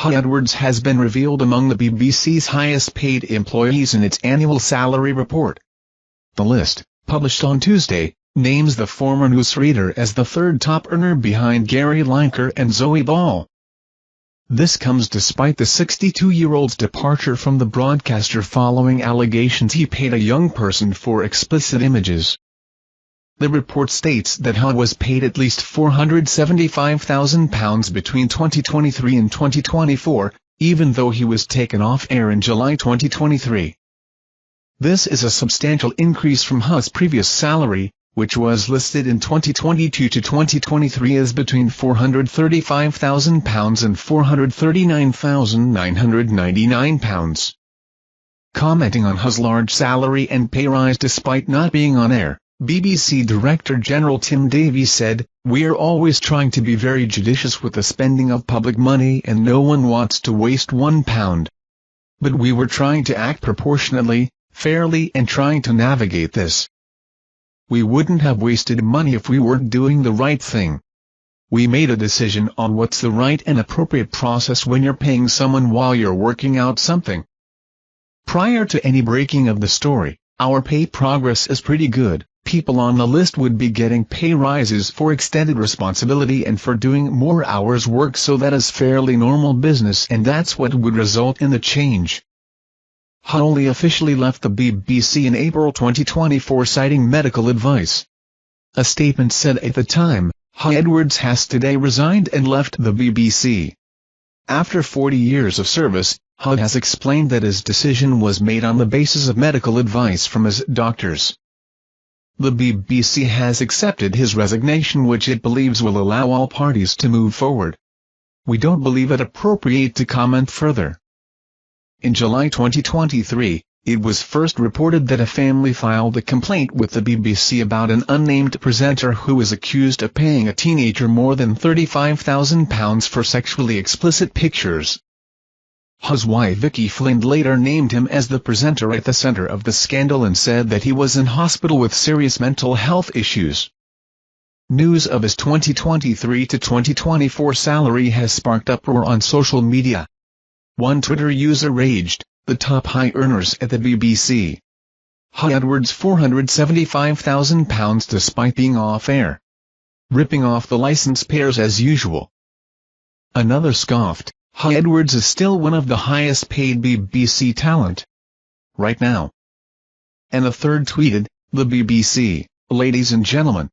Huw Edwards has been revealed among the BBC's highest-paid employees in its annual salary report. The list, published on Tuesday, names the former newsreader as the third top earner behind Gary Lineker and Zoe Ball. This comes despite the 62-year-old's departure from the broadcaster following allegations he paid a young person for explicit images. The report states that Huw was paid at least £475,000 between 2023 and 2024, even though he was taken off air in July 2023. This is a substantial increase from Huw's previous salary, which was listed in 2022 to 2023 as between £435,000 and £439,999. Commenting on Huw's large salary and pay rise despite not being on air, BBC Director General Tim Davies said, "We're always trying to be very judicious with the spending of public money and no one wants to waste £1. But we were trying to act proportionately, fairly and trying to navigate this. We wouldn't have wasted money if we weren't doing the right thing. We made a decision on what's the right and appropriate process when you're paying someone while you're working out something." Prior to any breaking of the story, "Our pay progress is pretty good. People on the list would be getting pay rises for extended responsibility and for doing more hours work, so that is fairly normal business and that's what would result in the change." Huw only officially left the BBC in April 2024 citing medical advice. A statement said at the time, "Huw Edwards has today resigned and left the BBC." After 40 years of service, Huw has explained that his decision was made on the basis of medical advice from his doctors. The BBC has accepted his resignation, which it believes will allow all parties to move forward. "We don't believe it appropriate to comment further." In July 2023, it was first reported that a family filed a complaint with the BBC about an unnamed presenter who was accused of paying a teenager more than £35,000 for sexually explicit pictures. Huw's wife Vicky Flynn later named him as the presenter at the center of the scandal and said that he was in hospital with serious mental health issues. News of his 2023 to 2024 salary has sparked uproar on social media. One Twitter user raged, "The top high earners at the BBC. Huw Edwards £475,000 despite being off air. Ripping off the licence payers as usual." Another scoffed, "Huw Edwards is still one of the highest paid BBC talent right now." And a third tweeted, "The BBC, ladies and gentlemen,